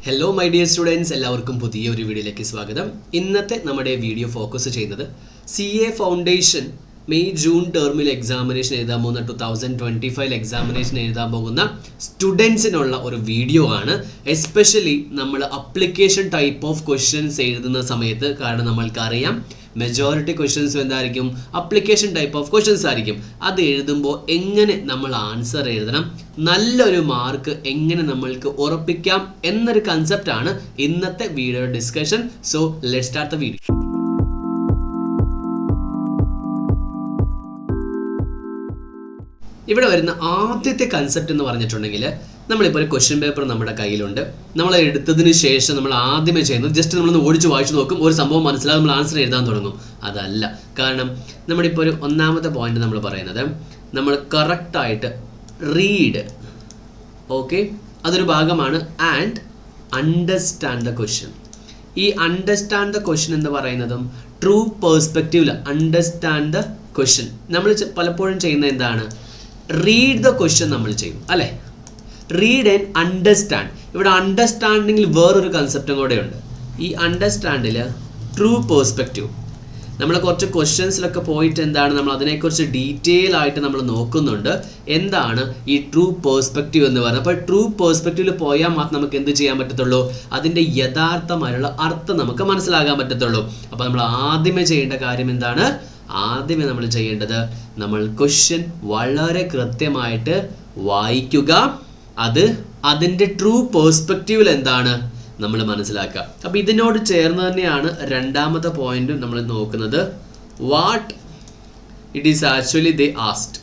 Hello my dear students, എല്ലാവർക്കും പുതിയൊരു വീഡിയോയിലേക്ക് സ്വാഗതം. ഇന്നത്തെ നമ്മുടെ വീഡിയോ ഫോക്കസ് ചെയ്യുന്നത് CA ഫൗണ്ടേഷൻ മെയ് ജൂൺ ടേർമിൽ എക്സാമിനേഷൻ എഴുതാൻ പോകുന്ന 2025 എക്സാമിനേഷൻ എഴുതാൻ പോകുന്ന സ്റ്റുഡൻസിനുള്ള ഒരു വീഡിയോ ആണ്. എസ്പെഷ്യലി നമ്മൾ അപ്ലിക്കേഷൻ ടൈപ്പ് ഓഫ് ക്വസ്റ്റ്യൻസ് എഴുതുന്ന സമയത്ത്, കാരണം നമ്മൾക്കറിയാം മെജോറിറ്റി ക്വസ്റ്റ്യൻസ് എന്തായിരിക്കും, അപ്ലിക്കേഷൻ ടൈപ്പ് ഓഫ് ക്വസ്റ്റ്യൻസ് ആയിരിക്കും. അത് എഴുതുമ്പോൾ എങ്ങനെ നമ്മൾ ആൻസർ എഴുതണം, നല്ലൊരു മാർക്ക് എങ്ങനെ നമ്മൾക്ക് ഉറപ്പിക്കാം എന്നൊരു കൺസെപ്റ്റാണ് ഇന്നത്തെ video discussion. So let's start the video. ഇവിടെ വരുന്ന ആദ്യത്തെ കൺസെപ്റ്റ് എന്ന് പറഞ്ഞിട്ടുണ്ടെങ്കിൽ, നമ്മളിപ്പോൾ ഒരു ക്വസ്റ്റ്യൻ പേപ്പർ നമ്മുടെ കയ്യിലുണ്ട്. നമ്മൾ എടുത്തതിന് ശേഷം നമ്മൾ ആദ്യമേ ചെയ്യുന്നത് ജസ്റ്റ് നമ്മളൊന്ന് ഓടിച്ച് വായിച്ചു നോക്കും, ഒരു സംഭവം മനസ്സിലാകും, നമ്മൾ ആൻസർ എഴുതാൻ തുടങ്ങും. അതല്ല, കാരണം നമ്മളിപ്പോൾ ഒരു ഒന്നാമത്തെ പോയിന്റ് നമ്മൾ പറയുന്നത്, നമ്മൾ കറക്റ്റായിട്ട് റീഡ്, ഓക്കെ, അതൊരു ഭാഗമാണ്. And understand the question. ഈ അണ്ടർസ്റ്റാൻഡ് ദ ക്വസ്റ്റ്യൻ എന്ന് പറയുന്നതും ട്രൂ പേഴ്സ്പെക്റ്റീവിൽ അണ്ടർസ്റ്റാൻഡ് ദ ക്വസ്റ്റ്യൻ നമ്മൾ പലപ്പോഴും ചെയ്യുന്നത് എന്താണ്, റീഡ് ദ ക്വസ്റ്റ്യൻ നമ്മൾ ചെയ്യും, അല്ലേ? Read and understand. ഇവിടെ അണ്ടർസ്റ്റാൻഡിങ്ങിൽ വേറൊരു കൺസെപ്റ്റും കൂടെ ഉണ്ട്. ഈ അണ്ടർസ്റ്റാൻഡിൽ ട്രൂ പേഴ്സ്പെക്റ്റീവ്, നമ്മൾ കുറച്ച് ക്വസ്റ്റ്യൻസിലൊക്കെ പോയിട്ട് എന്താണ്, നമ്മൾ അതിനെക്കുറിച്ച് ഡീറ്റെയിൽ ആയിട്ട് നമ്മൾ നോക്കുന്നുണ്ട്. എന്താണ് ഈ ട്രൂ പേഴ്സ്പെക്റ്റീവ് എന്ന് പറയുന്നത്? അപ്പോൾ ട്രൂ പേഴ്സ്പെക്റ്റീവിൽ പോയാൽ മാത്രം നമുക്ക് എന്ത് ചെയ്യാൻ പറ്റത്തുള്ളൂ, അതിൻ്റെ യഥാർത്ഥമായുള്ള അർത്ഥം നമുക്ക് മനസ്സിലാക്കാൻ പറ്റത്തുള്ളൂ. അപ്പോൾ നമ്മൾ ആദ്യമേ ചെയ്യേണ്ട കാര്യം എന്താണ്? ആദ്യമേ നമ്മൾ ചെയ്യേണ്ടത്, നമ്മൾ ക്വസ്റ്റ്യൻ വളരെ കൃത്യമായിട്ട് വായിക്കുക, അതിൻ്റെ ട്രൂ പേഴ്സ്പെക്റ്റീവിൽ എന്താണ് നമ്മൾ മനസ്സിലാക്കുക. അപ്പോൾ ഇതിനോട് ചേർന്ന് തന്നെയാണ് രണ്ടാമത്തെ പോയിന്റ് നമ്മൾ നോക്കുന്നത്, what it is actually they asked.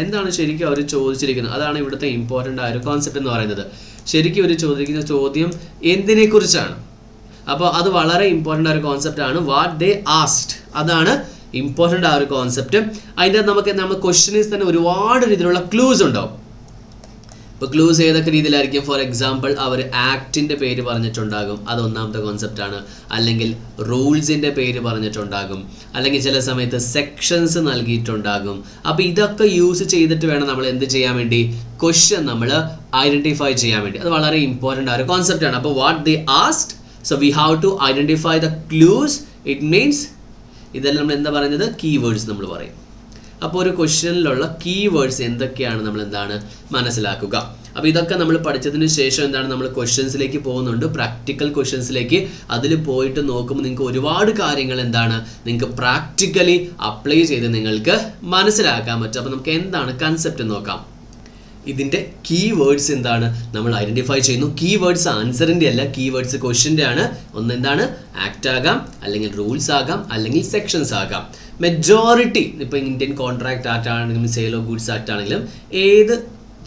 എന്താണ് ശരിക്കും അവർ ചോദിച്ചിരിക്കുന്നത്? അതാണ് ഇവിടുത്തെ ഇമ്പോർട്ടൻ്റ് ആയ ഒരു കോൺസെപ്റ്റ് എന്ന് പറയുന്നത്. ശരിക്കും അവർ ചോദിക്കുന്ന ചോദ്യം എന്തിനെക്കുറിച്ചാണ്? അപ്പോൾ അത് വളരെ ഇമ്പോർട്ടൻ്റ് ആയ ഒരു കോൺസെപ്റ്റാണ്, വാട്ട് ദേ ആസ്ക്ഡ്. അതാണ് ഇമ്പോർട്ടൻ്റ് ആ ഒരു കോൺസെപ്റ്റ്. അതിൻ്റെ നമ്മൾ ക്വസ്റ്റ്യനിൽ തന്നെ ഒരുപാട് രീതിയിലുള്ള ക്ലൂസ് ഉണ്ടാവും. ഇപ്പോൾ ക്ലൂസ് ഏതൊക്കെ രീതിയിലായിരിക്കും? ഫോർ എക്സാമ്പിൾ, അവർ ആക്ടിൻ്റെ പേര് പറഞ്ഞിട്ടുണ്ടാകും, അത് ഒന്നാമത്തെ കോൺസെപ്റ്റാണ്. അല്ലെങ്കിൽ റൂൾസിൻ്റെ പേര് പറഞ്ഞിട്ടുണ്ടാകും, അല്ലെങ്കിൽ ചില സമയത്ത് സെക്ഷൻസ് നൽകിയിട്ടുണ്ടാകും. അപ്പോൾ ഇതൊക്കെ യൂസ് ചെയ്തിട്ട് വേണം നമ്മൾ എന്ത് ചെയ്യാൻ വേണ്ടി, ക്വസ്റ്റ്യൻ നമ്മൾ ഐഡൻറ്റിഫൈ ചെയ്യാൻ വേണ്ടി. അത് വളരെ ഇമ്പോർട്ടൻ്റ് ആ ഒരു കോൺസെപ്റ്റാണ്. അപ്പോൾ what they asked, so we have to identify the clues. It means ഇതെല്ലാം നമ്മൾ എന്താ പറയുന്നത്, കീവേഡ്സ് നമ്മൾ പറയും. അപ്പോൾ ഒരു ക്വസ്റ്റ്യനിലുള്ള കീവേഡ്സ് എന്തൊക്കെയാണ് നമ്മൾ എന്താണ് മനസ്സിലാക്കുക. അപ്പോൾ ഇതൊക്കെ നമ്മൾ പഠിച്ചതിന് ശേഷം എന്താണ്, നമ്മൾ ക്വസ്റ്റ്യൻസിലേക്ക് പോകുന്നുണ്ട്, പ്രാക്ടിക്കൽ ക്വസ്റ്റ്യൻസിലേക്ക്. അതിൽ പോയിട്ട് നോക്കുമ്പോൾ നിങ്ങൾക്ക് ഒരുപാട് കാര്യങ്ങൾ എന്താണ്, നിങ്ങൾക്ക് പ്രാക്ടിക്കലി അപ്ലൈ ചെയ്ത് നിങ്ങൾക്ക് മനസ്സിലാക്കാൻ പറ്റും. അപ്പോൾ നമുക്ക് എന്താണ് കൺസെപ്റ്റ് നോക്കാം. ഇതിൻ്റെ കീവേഡ്സ് എന്താണ് നമ്മൾ ഐഡൻറ്റിഫൈ ചെയ്യുന്നു. കീവേഡ്സ് ആൻസറിൻ്റെ അല്ല, കീവേഡ്സ് ക്വസ്റ്റ്യൻ്റെ ആണ്. ഒന്നെന്താണ്, ആക്ട് ആകാം, അല്ലെങ്കിൽ റൂൾസ് ആകാം, അല്ലെങ്കിൽ സെക്ഷൻസ് ആകാം. മെജോറിറ്റി ഇപ്പോൾ ഇന്ത്യൻ കോൺട്രാക്ട് ആക്ട് ആണെങ്കിലും സെയിൽ ഓഫ് ഗുഡ്സ് ആക്ട് ആണെങ്കിലും ഏത്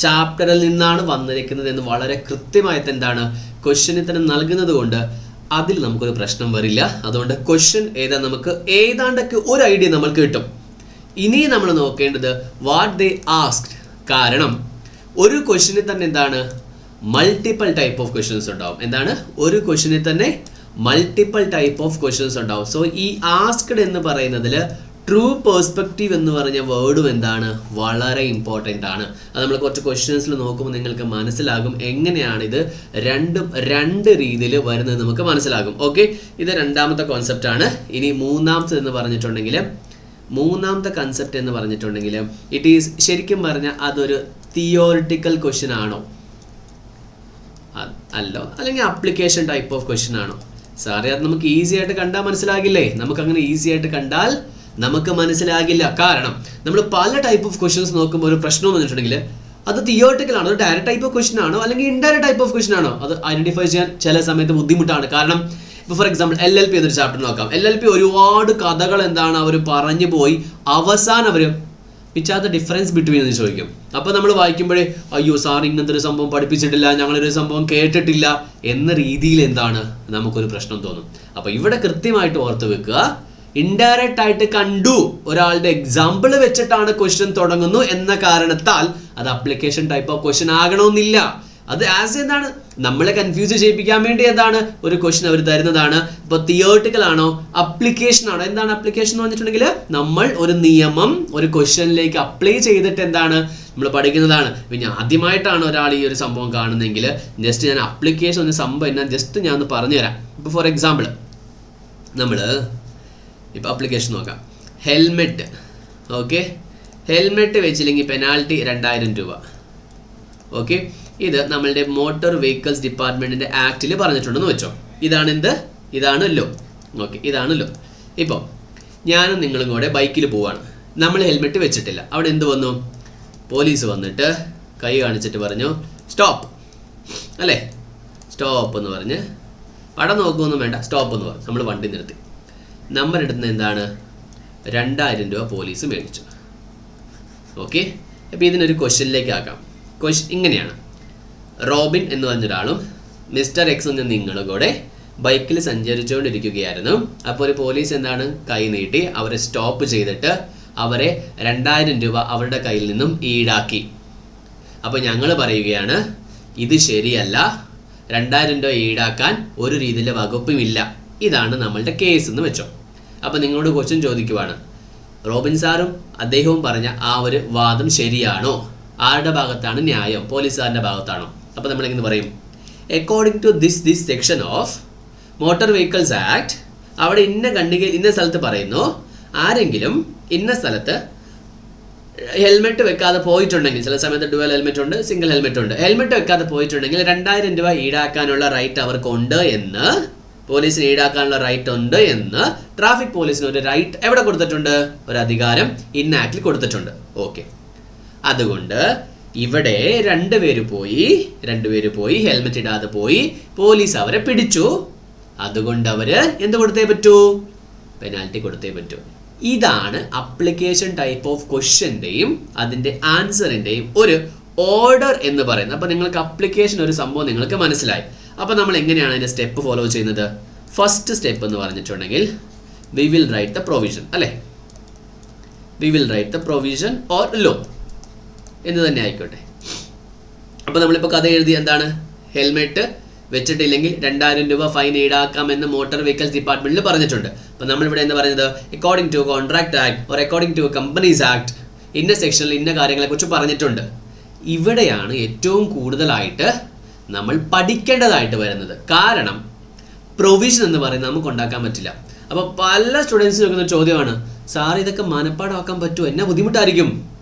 ചാപ്റ്ററിൽ നിന്നാണ് വന്നിരിക്കുന്നത് എന്ന് വളരെ കൃത്യമായിട്ട് എന്താണ് ക്വസ്റ്റ്യനിൽ തന്നെ നൽകുന്നത് കൊണ്ട് അതിൽ നമുക്കൊരു പ്രശ്നം വരില്ല. അതുകൊണ്ട് ക്വസ്റ്റ്യൻ ഏതാ നമുക്ക് ഏതാണ്ടൊക്കെ ഒരു ഐഡിയ നമ്മൾക്ക് കിട്ടും. ഇനി നമ്മൾ നോക്കേണ്ടത് വാട്ട് ദേ ആസ്ക്ഡ്. കാരണം ഒരു ക്വസ്റ്റ്യനിൽ തന്നെ എന്താണ്, മൾട്ടിപ്പിൾ ടൈപ്പ് ഓഫ് ക്വസ്റ്റ്യൻസ് ഉണ്ടാവും. എന്താണ്, ഒരു ക്വസ്റ്റ്യനിൽ തന്നെ മൾട്ടിപ്പിൾ ടൈപ്പ് ഓഫ് ക്വസ്റ്റ്യൻസ് ഉണ്ടാവും. സോ ഈ ആസ്ക്ഡ് എന്ന് പറയുന്നതിൽ ട്രൂ പേഴ്സ്പെക്റ്റീവ് എന്ന് പറഞ്ഞ വേർഡും എന്താണ്, വളരെ ഇമ്പോർട്ടൻ്റ് ആണ്. അത് നമ്മൾ കുറച്ച് ക്വസ്റ്റ്യൻസിൽ നോക്കുമ്പോൾ നിങ്ങൾക്ക് മനസ്സിലാകും എങ്ങനെയാണിത് രണ്ടും രണ്ട് രീതിയിൽ വരുന്നത് നമുക്ക് മനസ്സിലാകും. ഓക്കെ, ഇത് രണ്ടാമത്തെ കോൺസെപ്റ്റ് ആണ്. ഇനി മൂന്നാമത്തെ എന്ന് പറഞ്ഞിട്ടുണ്ടെങ്കിൽ, മൂന്നാമത്തെ കൺസെപ്റ്റ് എന്ന് പറഞ്ഞിട്ടുണ്ടെങ്കിൽ, ഇറ്റ് ഈസ് ശരിക്കും പറഞ്ഞാൽ അതൊരു തിയോറിറ്റിക്കൽ ക്വസ്റ്റ്യൻ ആണോ അല്ലോ, അല്ലെങ്കിൽ അപ്ലിക്കേഷൻ ടൈപ്പ് ഓഫ് ക്വസ്റ്റ്യൻ ആണോ? സാറേ അത് നമുക്ക് ഈസി ആയിട്ട് കണ്ടാൽ മനസ്സിലാകില്ലേ? നമുക്കങ്ങനെ ഈസി ആയിട്ട് കണ്ടാൽ നമുക്ക് മനസ്സിലാകില്ല. കാരണം നമ്മൾ പല ടൈപ്പ് ഓഫ് ക്വസ്റ്റ്യൻസ് നോക്കുമ്പോൾ ഒരു പ്രശ്നം വന്നിട്ടുണ്ടെങ്കിൽ അത് തിയോറിറ്റിക്കൽ ആണോ, ഡയറക്റ്റ് ടൈപ്പ് ഓഫ് ക്വസ്റ്റ്യൻ ആണോ, അല്ലെങ്കിൽ ഇൻഡയറക്റ്റ് ടൈപ്പ് ഓഫ് ക്വസ്റ്റ്യൻ ആണോ, അത് ഐഡൻറ്റിഫൈ ചെയ്യാൻ ചില സമയത്ത് ബുദ്ധിമുട്ടാണ്. കാരണം ഇപ്പോൾ ഫോർ എക്സാമ്പിൾ LLP എന്നൊരു ചാപ്റ്റർ നോക്കാം. LLP ഒരുപാട് കഥകൾ എന്താണ് അവർ പറഞ്ഞു പോയി, അവസാനം അവർ വിച്ചാത്ത ഡിഫറൻസ് ബിറ്റ്വീൻ എന്ന് ചോദിക്കും. അപ്പോൾ നമ്മൾ വായിക്കുമ്പോഴേ അയ്യോ സാർ ഇങ്ങനത്തെ ഒരു സംഭവം പഠിപ്പിച്ചിട്ടില്ല, ഞങ്ങളൊരു സംഭവം കേട്ടിട്ടില്ല എന്ന രീതിയിൽ എന്താണ് നമുക്കൊരു പ്രശ്നം തോന്നും. അപ്പോൾ ഇവിടെ കൃത്യമായിട്ട് ഓർത്ത് വെക്കുക, ഇൻഡയറക്റ്റ് ആയിട്ട് കണ്ടു, ഒരാളുടെ എക്സാമ്പിൾ വെച്ചിട്ടാണ് ക്വസ്റ്റ്യൻ തുടങ്ങുന്നു എന്ന കാരണത്താൽ അത് അപ്ലിക്കേഷൻ ടൈപ്പ് ഓഫ് ക്വസ്റ്റ്യൻ ആകണമെന്നില്ല. അത് ആസ് എന്താണ് നമ്മളെ കൺഫ്യൂസ് ചെയ്യിപ്പിക്കാൻ വേണ്ടി എന്താണ് ഒരു ക്വസ്റ്റ്യൻ അവർ തരുന്നതാണ്. ഇപ്പോൾ തിയോറിറ്റിക്കൽ ആണോ അപ്ലിക്കേഷൻ ആണോ? എന്താണ് അപ്ലിക്കേഷൻ എന്ന് പറഞ്ഞിട്ടുണ്ടെങ്കിൽ നമ്മൾ ഒരു നിയമം ഒരു ക്വസ്റ്റ്യനിലേക്ക് അപ്ലൈ ചെയ്തിട്ട് എന്താണ് നമ്മൾ പഠിക്കുന്നതാണ്. പിന്നെ ആദ്യമായിട്ടാണ് ഒരാൾ ഈ ഒരു സംഭവം കാണുന്നതെങ്കിൽ ജസ്റ്റ് ഞാൻ അപ്ലിക്കേഷൻ എന്ന സംഭവം എന്നാ ജസ്റ്റ് ഞാൻ ഒന്ന് പറഞ്ഞുതരാം. ഇപ്പോൾ ഫോർ എക്സാമ്പിൾ നമ്മൾ ഇപ്പോൾ അപ്ലിക്കേഷൻ നോക്കാം. ഹെൽമെറ്റ്, ഓക്കെ, ഹെൽമെറ്റ് വെച്ചില്ലെങ്കിൽ പെനാൽറ്റി 2000 രൂപ. ഓക്കെ, ഇത് നമ്മളുടെ മോട്ടോർ വെഹിക്കിൾസ് ഡിപ്പാർട്ട്മെൻറ്റിൻ്റെ ആക്റ്റിൽ പറഞ്ഞിട്ടുണ്ടെന്ന് വെച്ചോ. ഇതാണ് എന്ത്? ഇതാണ് ലോ. ഓക്കെ, ഇതാണ് ലോ. ഇപ്പോൾ ഞാനും നിങ്ങളും കൂടെ ബൈക്കിൽ പോവാണ്, നമ്മൾ ഹെൽമെറ്റ് വെച്ചിട്ടില്ല. അവിടെ എന്ത് വന്നു? പോലീസ് വന്നിട്ട് കൈ കാണിച്ചിട്ട് പറഞ്ഞു സ്റ്റോപ്പ്, അല്ലേ? സ്റ്റോപ്പ് എന്ന് പറഞ്ഞ് പടം നോക്കുകയൊന്നും വേണ്ട, സ്റ്റോപ്പ് എന്ന് പറഞ്ഞു. നമ്മൾ വണ്ടി നിർത്തി. നമ്പർ എടുത്തുന്നത് എന്താണ്? 2000 രൂപ പോലീസ് മേടിച്ചു. ഓക്കെ, അപ്പോൾ ഇതിനൊരു ക്വസ്റ്റ്യനിലേക്ക് ആക്കാം. ക്വസ്റ്റ്യൻ ഇങ്ങനെയാണ്: റോബിൻ എന്ന് പറഞ്ഞൊരാളും മിസ്റ്റർ എക്സ് എന്ന നിങ്ങളും കൂടെ ബൈക്കിൽ സഞ്ചരിച്ചുകൊണ്ടിരിക്കുകയായിരുന്നു. അപ്പോൾ ഒരു പോലീസ് എന്താണ് കൈ നീട്ടി അവരെ സ്റ്റോപ്പ് ചെയ്തിട്ട് അവരെ 2000 രൂപ അവരുടെ കയ്യിൽ നിന്നും ഈടാക്കി. അപ്പോൾ ഞങ്ങൾ പറയുകയാണ് ഇത് ശരിയല്ല, 2000 രൂപ ഈടാക്കാൻ ഒരു രീതിയിലെ വകുപ്പുമില്ല. ഇതാണ് നമ്മളുടെ കേസ് എന്ന് വെച്ചോ. അപ്പോൾ നിങ്ങളോട് ക്വസ്റ്റ്യൻ ചോദിക്കുവാണ്, റോബിൻ സാറും അദ്ദേഹവും പറഞ്ഞ ആ ഒരു വാദം ശരിയാണോ? ആരുടെ ഭാഗത്താണ് ന്യായം? പോലീസുകാരൻ്റെ ഭാഗത്താണോ? അപ്പോൾ നമ്മളെങ്ങനെ പറയും? According to this section of motor vehicles act, അവിടെ ഇന്ന ഖണ്ഡികയിൽ ഇന്ന സ്ഥലത്ത് പറയുന്നു, ആരെങ്കിലും ഇന്ന സ്ഥലത്ത് ഹെൽമെറ്റ് വെക്കാതെ പോയിട്ടുണ്ടെങ്കിൽ, ചില സമയത്ത് ഡുവൽ ഹെൽമെറ്റ് ഉണ്ട്, സിംഗിൾ ഹെൽമെറ്റ് ഉണ്ട്, ഹെൽമെറ്റ് വെക്കാതെ പോയിട്ടുണ്ടെങ്കിൽ 2000 രൂപ ഈടാക്കാനുള്ള റൈറ്റ് അവർക്കുണ്ട് എന്ന്, പോലീസിന് ഈടാക്കാനുള്ള റൈറ്റ് ഉണ്ട് എന്ന് ട്രാഫിക് പോലീസിന് ഒരു റൈറ്റ് എവിടെ കൊടുത്തിട്ടുണ്ട്? ഒരു അധികാരം ഇൻ ആക്ടിൽ കൊടുത്തിട്ടുണ്ട്. ഓക്കെ, അതുകൊണ്ട് ഇവിടെ രണ്ടുപേര് പോയി ഹെൽമെറ്റ് ഇടാതെ പോയി, പോലീസ് അവരെ പിടിച്ചു. അതുകൊണ്ട് അവര് എന്ത് കൊടുത്തേ പറ്റൂ? പെനാൽറ്റി കൊടുത്തേ പറ്റൂ. ഇതാണ് അപ്ലിക്കേഷൻ ടൈപ്പ് ഓഫ് ക്വസ്റ്റ്യൻ്റെയും അതിൻ്റെ ആൻസറിൻ്റെയും ഒരു ഓർഡർ എന്ന് പറയുന്നത്. അപ്പോൾ നിങ്ങൾക്ക് അപ്ലിക്കേഷൻ ഒരു സംഭവം നിങ്ങൾക്ക് മനസ്സിലായി. അപ്പോൾ നമ്മൾ എങ്ങനെയാണ് അതിൻ്റെ സ്റ്റെപ്പ് ഫോളോ ചെയ്യുന്നത്? ഫസ്റ്റ് സ്റ്റെപ്പ് എന്ന് പറഞ്ഞിട്ടുണ്ടെങ്കിൽ we will write the provision, അല്ലേ? We will write the provision or law എന്ന് തന്നെ ആയിക്കോട്ടെ. അപ്പോൾ നമ്മളിപ്പോൾ കഥ എഴുതി എന്താണ്? ഹെൽമെറ്റ് വെച്ചിട്ടില്ലെങ്കിൽ 2000 രൂപ ഫൈൻ ഈടാക്കാമെന്ന് മോട്ടോർ വെഹിക്കിൾസ് ഡിപ്പാർട്ട്മെന്റിൽ പറഞ്ഞിട്ടുണ്ട്. അപ്പോൾ നമ്മളിവിടെ എന്താ പറയുന്നത്? According to contract act or according to companies act ഇന്ന സെക്ഷനിൽ ഇന്ന കാര്യങ്ങളെക്കുറിച്ച് പറഞ്ഞിട്ടുണ്ട്. ഇവിടെയാണ് ഏറ്റവും കൂടുതലായിട്ട് നമ്മൾ പഠിക്കേണ്ടതായിട്ട് വരുന്നത്. കാരണം പ്രൊവിഷൻ എന്ന് പറയുന്നത് നമുക്ക് ഉണ്ടാക്കാൻ പറ്റില്ല. അപ്പോൾ പല സ്റ്റുഡൻസിന് നോക്കുന്ന ചോദ്യമാണ്, സാർ ഇതൊക്കെ മനപ്പാടമാക്കാൻ പറ്റുമോ? എന്നാ ബുദ്ധിമുട്ടായിരിക്കും.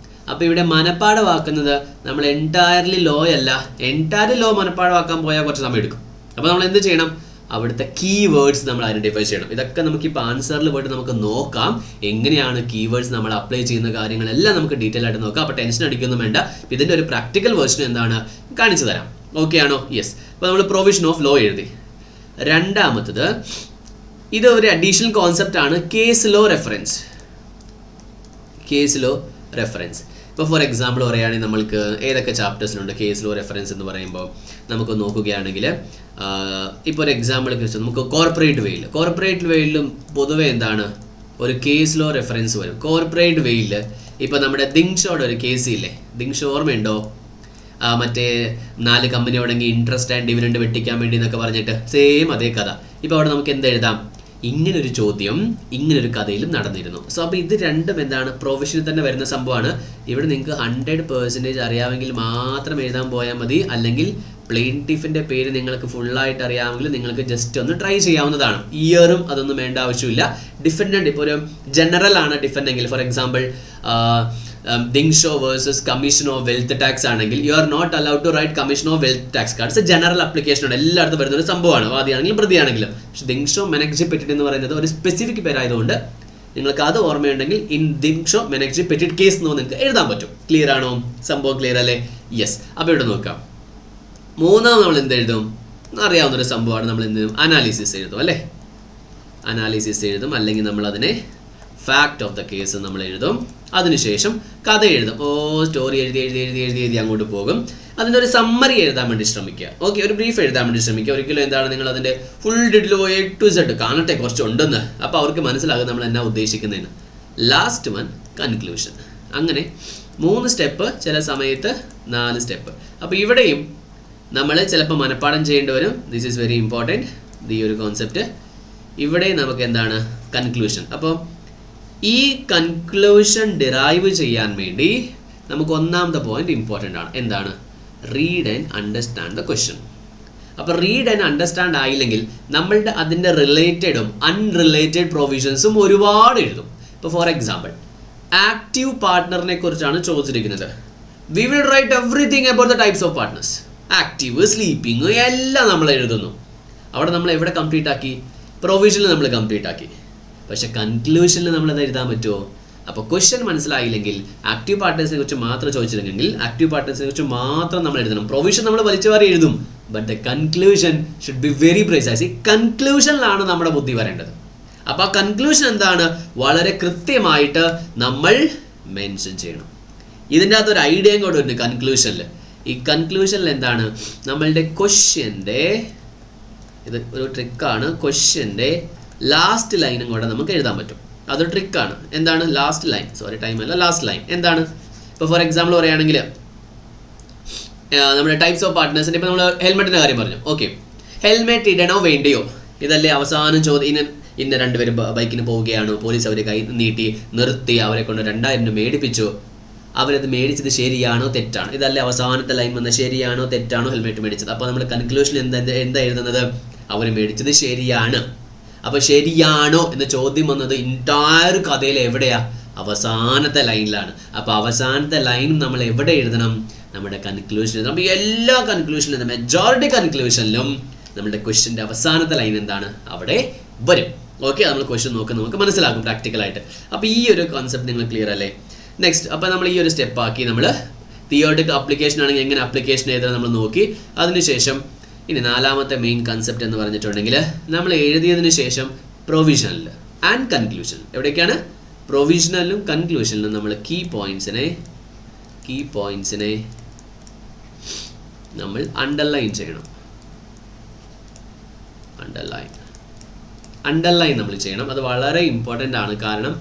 അപ്പോൾ ഇവിടെ മനപ്പാടമാക്കുന്നത് നമ്മൾ എൻറ്റയർലി ലോ അല്ല, എൻറ്റയർലി ലോ മനപ്പാടമാക്കാൻ പോയാൽ കുറച്ച് സമയം എടുക്കും. അപ്പോൾ നമ്മൾ എന്ത് ചെയ്യണം? അവിടുത്തെ കീവേഡ്സ് നമ്മൾ ഐഡൻറ്റിഫൈ ചെയ്യണം. ഇതൊക്കെ നമുക്കിപ്പോൾ ആൻസറിൽ പോയിട്ട് നമുക്ക് നോക്കാം, എങ്ങനെയാണ് കീവേഡ്സ് നമ്മൾ അപ്ലൈ ചെയ്യുന്ന കാര്യങ്ങളെല്ലാം നമുക്ക് ഡീറ്റെയിൽ ആയിട്ട് നോക്കാം. അപ്പോൾ ടെൻഷൻ അടിക്കൊന്നും വേണ്ട. ഇതിൻ്റെ ഒരു പ്രാക്ടിക്കൽ വേർഷൻ എന്താണ് കാണിച്ചു തരാം. ഓക്കെ ആണോ? യെസ്. അപ്പോൾ നമ്മൾ പ്രൊവിഷൻ ഓഫ് ലോ എഴുതി. രണ്ടാമത്തത് ഇത് ഒരു അഡീഷണൽ കോൺസെപ്റ്റ് ആണ്, case law reference. Case law reference ഇപ്പോൾ ഫോർ എക്സാമ്പിൾ പറയുകയാണെങ്കിൽ നമ്മൾക്ക് ഏതൊക്കെ ചാപ്റ്റേഴ്സിലുണ്ട് കേസ് ലോ റെഫറൻസ് എന്ന് പറയുമ്പോൾ നമുക്ക് നോക്കുകയാണെങ്കിൽ ഇപ്പോൾ ഒരു എക്സാമ്പിൾ വെച്ച് നമുക്ക് കോർപ്പറേറ്റ് വെയിലും പൊതുവെ എന്താണ് ഒരു കേസ് ലോ റെഫറൻസ് വരും. കോർപ്പറേറ്റ് വെയിൽ ഇപ്പോൾ നമ്മുടെ ദിങ്ഷോയുടെ ഒരു കേസ് ഇല്ലേ, ദിങ്ഷോ ഓർമ്മയുണ്ടോ? മറ്റേ 4 കമ്പനി തുടങ്ങി ഇൻട്രസ്റ്റ് ആൻഡ് ഡിവിഡൻഡ് വെട്ടിക്കാൻ വേണ്ടി എന്നൊക്കെ പറഞ്ഞിട്ട് സെയിം അതേ കഥ. ഇപ്പോൾ അവിടെ നമുക്ക് എന്തെഴുതാം? ഇങ്ങനൊരു ചോദ്യം ഇങ്ങനൊരു കഥയിലും നടന്നിരുന്നു. സോ അപ്പോൾ ഇത് രണ്ടും എന്താണ് പ്രൊവിഷനിൽ തന്നെ വരുന്ന സംഭവമാണ്. ഇവിടെ നിങ്ങൾക്ക് 100% അറിയാമെങ്കിൽ മാത്രം എഴുതാൻ പോയാൽ മതി. അല്ലെങ്കിൽ പ്ലെയിൻറ്റിഫിൻ്റെ പേര് നിങ്ങൾക്ക് ഫുള്ളായിട്ട് അറിയാമെങ്കിൽ നിങ്ങൾക്ക് ജസ്റ്റ് ഒന്ന് ട്രൈ ചെയ്യാവുന്നതാണ്. ഇയറും അതൊന്നും വേണ്ട ആവശ്യമില്ല. ഡിഫൻഡൻറ്റ് ഇപ്പോൾ ഒരു ജനറൽ ആണ് ഡിഫൻഡെങ്കിൽ, for example Dinshaw versus commission of wealth tax ആണെങ്കിൽ you are not allowed to write commission of wealth tax cards. General application ആണ്, എല്ലായിടത്തും വരുന്ന ഒരു സംഭവമാണ്, വാദിയാണെങ്കിലും പ്രതിയാണെങ്കിലും. പക്ഷേ ദിങ്ഷോ മെനക്ജി പെറ്റിറ്റ് എന്ന് പറയുന്നത് ഒരു സ്പെസിഫിക് പേരായതുകൊണ്ട് നിങ്ങൾക്ക് അത് ഓർമ്മയുണ്ടെങ്കിൽ ഇൻ ദിങ്ഷോ മെനക്ജി പെറ്റിറ്റ് കേസ് എന്ന് നിങ്ങൾക്ക് എഴുതാൻ പറ്റും. ക്ലിയർ ആണോ? സംഭവം ക്ലിയർ അല്ലേ? യെസ്. അപ്പോൾ ഇവിടെ നോക്കാം. മൂന്നാം നമ്മൾ എന്തെഴുതും? അറിയാവുന്നൊരു സംഭവമാണ്. നമ്മൾ എന്ത് ചെയ്യും? അനാലിസിസ് എഴുതും, അല്ലേ? അനാലിസിസ് എഴുതും, അല്ലെങ്കിൽ നമ്മളതിനെ ഫാക്ട് ഓഫ് ദ കേസ് നമ്മൾ എഴുതും. അതിനുശേഷം കഥ എഴുതും. സ്റ്റോറി എഴുതി അങ്ങോട്ട് പോകും. അതിൻ്റെ ഒരു സമ്മറി എഴുതാൻ വേണ്ടി ശ്രമിക്കുക. ഓക്കെ, ഒരു ബ്രീഫ് എഴുതാൻ വേണ്ടി ശ്രമിക്കുക. ഒരിക്കലും എന്താണ് നിങ്ങൾ അതിൻ്റെ full detail A to Z കാണട്ടെ, കുറച്ചുണ്ടെന്ന്. അപ്പോൾ അവർക്ക് മനസ്സിലാകും നമ്മൾ എന്നാ ഉദ്ദേശിക്കുന്നതെന്ന്. Last one conclusion. അങ്ങനെ 3 സ്റ്റെപ്പ്, ചില സമയത്ത് 4 സ്റ്റെപ്പ്. അപ്പോൾ ഇവിടെയും നമ്മൾ ചിലപ്പോൾ മനഃപ്പാഠം ചെയ്യേണ്ടി വരും. ദിസ് ഈസ് വെരി ഇമ്പോർട്ടൻറ്റ്, ഈ ഒരു കോൺസെപ്റ്റ്. ഇവിടെ നമുക്ക് എന്താണ് കൺക്ലൂഷൻ. അപ്പോൾ ഈ കൺക്ലൂഷൻ ഡിറൈവ് ചെയ്യാൻ വേണ്ടി നമുക്ക് ഒന്നാമത്തെ പോയിന്റ് ഇമ്പോർട്ടൻ്റ് ആണ്. എന്താണ്? Read and understand the question. അപ്പോൾ റീഡ് ആൻഡ് അണ്ടർസ്റ്റാൻഡ് ആയില്ലെങ്കിൽ നമ്മളുടെ അതിൻ്റെ റിലേറ്റഡും അൺറിലേറ്റഡ് പ്രൊവിഷൻസും ഒരുപാട് എഴുതും. ഇപ്പോൾ ഫോർ എക്സാമ്പിൾ ആക്റ്റീവ് പാർട്ട്ണറിനെ കുറിച്ചാണ് ചോദിച്ചിരിക്കുന്നത്. We will write everything about the types of partners. Active, sleeping എല്ലാം നമ്മൾ എഴുതുന്നു. അവിടെ നമ്മൾ എവിടെ കംപ്ലീറ്റ് ആക്കി? പ്രൊവിഷനിൽ നമ്മൾ കംപ്ലീറ്റ് ആക്കി. പക്ഷെ കൺക്ലൂഷനിൽ നമ്മളത് എഴുതാൻ പറ്റുമോ? അപ്പോൾ ക്വസ്റ്റ്യൻ മനസ്സിലായില്ലെങ്കിൽ ആക്റ്റീവ് പാർട്ട്നേഴ്സിനെ കുറിച്ച് മാത്രം ചോദിച്ചിരുന്നെങ്കിൽ ആക്റ്റീവ് പാർട്ട്നേഴ്സിനെ കുറിച്ച് മാത്രം നമ്മൾ എഴുതണം. പ്രൊവിഷൻ നമ്മൾ വലിച്ചു വാരി എഴുതും. But the conclusion should be very precise. ഈ കൺക്ലൂഷനിലാണ് നമ്മുടെ ബുദ്ധി വരേണ്ടത്. അപ്പോൾ ആ കൺക്ലൂഷൻ എന്താണ്? വളരെ കൃത്യമായിട്ട് നമ്മൾ മെൻഷൻ ചെയ്യണം. ഇതിൻ്റെ അകത്തൊരു ഐഡിയയും കൂടെ ഉണ്ട് കൺക്ലൂഷനിൽ. ഈ കൺക്ലൂഷനിൽ എന്താണ്? നമ്മളുടെ ക്വസ്റ്റ്യൻ്റെ, ഇത് ഒരു ട്രിക്കാണ്, ക്വസ്റ്റ്യൻ്റെ ലാസ്റ്റ് ലൈനും കൂടെ നമുക്ക് എഴുതാൻ പറ്റും. അതൊരു ട്രിക്കാണ്. എന്താണ് ലാസ്റ്റ് ലൈൻ? സോറി, ടൈം അല്ല, ലാസ്റ്റ് ലൈൻ എന്താണ്? ഇപ്പോൾ ഫോർ എക്സാമ്പിൾ പറയുകയാണെങ്കിൽ നമ്മുടെ ടൈപ്സ് ഓഫ് പാർട്ട്നേഴ്സിൻ്റെ ഇപ്പോൾ നമ്മൾ ഹെൽമെറ്റിൻ്റെ കാര്യം പറഞ്ഞു. ഓക്കെ, ഹെൽമെറ്റ് ഇടണോ വേണ്ടയോ? ഇതല്ലേ അവസാനം ചോദ്യം. ഇന്ന രണ്ടുപേരും ബൈക്കിന് പോവുകയാണ്, പോലീസ് അവരെ കൈ നീട്ടി നിർത്തി, അവരെ കൊണ്ട് 2000 രൂപ മേടിപ്പിച്ചു. അവരത് മേടിച്ചത് ശരിയാണോ തെറ്റാണോ? ഇതല്ലേ അവസാനത്തെ ലൈൻ വന്ന ശരിയാണോ തെറ്റാണോ ഹെൽമെറ്റ് മേടിച്ചത്. അപ്പോൾ നമ്മൾ കൺക്ലൂഷനിൽ എന്താ എഴുതുന്നത്? അവർ മേടിച്ചത് ശരിയാണ്. അപ്പോൾ ശരിയാണോ എന്ന ചോദ്യം വന്നത് ഇൻറ്റയർ കഥയിൽ എവിടെയാ? അവസാനത്തെ ലൈനിലാണ്. അപ്പോൾ അവസാനത്തെ ലൈനും നമ്മൾ എവിടെ എഴുതണം? നമ്മുടെ കൺക്ലൂഷൻ എഴുതണം. അപ്പോൾ എല്ലാ കൺക്ലൂഷനിലും, മെജോറിറ്റി കൺക്ലൂഷനിലും നമ്മുടെ ക്വസ്റ്റ്യൻ്റെ അവസാനത്തെ ലൈൻ എന്താണ്? അവിടെ വരും. ഓക്കെ, നമ്മൾ ക്വസ്റ്റ്യൻ നോക്കി നമുക്ക് മനസ്സിലാകും പ്രാക്ടിക്കലായിട്ട്. അപ്പോൾ ഈ ഒരു കോൺസെപ്റ്റ് നിങ്ങൾ ക്ലിയർ അല്ലേ? നെക്സ്റ്റ്, അപ്പോൾ നമ്മൾ ഈ ഒരു സ്റ്റെപ്പാക്കി നമ്മൾ തിയോറിറ്റിക്കൽ ആപ്ലിക്കേഷൻ ആണെങ്കിൽ എങ്ങനെ ആപ്ലിക്കേഷൻ എഴുതാൻ നമ്മൾ നോക്കി. അതിനുശേഷം ഇനി നാലാമത്തെ മെയിൻ കൺസെപ്റ്റ് എന്ന് പറഞ്ഞിട്ടുണ്ടെങ്കിൽ നമ്മൾ എഴുതിയതിന് ശേഷം പ്രൊവിഷണൽ ആൻഡ് കൺക്ലൂഷൻ, എവിടേക്കാണ്? പ്രൊവിഷണലും കൺക്ലൂഷനിലും നമ്മൾ കീ പോയിന്റ്സിനെ നമ്മൾ അണ്ടർലൈൻ ചെയ്യണം. അണ്ടർലൈൻ നമ്മൾ ചെയ്യണം. അത് വളരെ ഇമ്പോർട്ടൻ്റ് ആണ്. കാരണം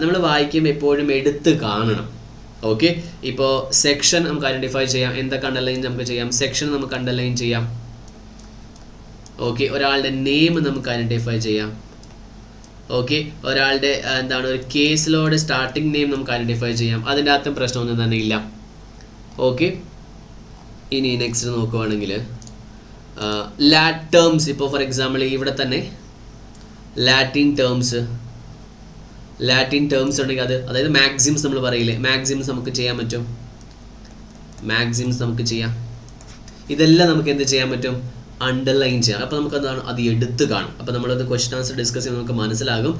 നമ്മൾ വായിക്കുമ്പോൾ എപ്പോഴും എടുത്ത് കാണണം. ഓക്കെ, ഇപ്പോൾ സെക്ഷൻ നമുക്ക് ഐഡൻറ്റിഫൈ ചെയ്യാം. എന്തൊക്കെ അണ്ടർലൈൻ നമുക്ക് ചെയ്യാം? സെക്ഷൻ നമുക്ക് അണ്ടർലൈൻ ചെയ്യാം. ഓക്കെ, ഒരാളുടെ നെയിം നമുക്ക് ഐഡൻറ്റിഫൈ ചെയ്യാം. ഓക്കെ, ഒരാളുടെ എന്താണ് ഒരു കേസിലോടെ സ്റ്റാർട്ടിംഗ് നെയിം നമുക്ക് ഐഡൻറ്റിഫൈ ചെയ്യാം. അതിൻ്റെ അകത്തും പ്രശ്നമൊന്നും തന്നെ ഇല്ല. ഓക്കെ, ഇനി നെക്സ്റ്റ് നോക്കുവാണെങ്കിൽ ലാറ്റ് ടേംസ്. ഇപ്പോൾ ഫോർ എക്സാമ്പിൾ ഇവിടെ തന്നെ ലാറ്റിൻ ടേംസ് ഉണ്ടെങ്കിൽ അതായത് മാക്സിംസ് നമ്മൾ പറയില്ലേ, മാക്സിംസ് നമുക്ക് ചെയ്യാൻ പറ്റും. നമുക്ക് ചെയ്യാം. ഇതെല്ലാം നമുക്ക് എന്ത് ചെയ്യാൻ പറ്റും? അണ്ടർലൈൻ ചെയ്യാം. അപ്പോൾ നമുക്ക് എന്താണ് അത് എടുത്ത് കാണും. അപ്പോൾ നമ്മളത് ക്വസ്റ്റ്യൻ ആൻസർ ഡിസ്കസ് ചെയ്യുമ്പോൾ നമുക്ക് മനസ്സിലാകും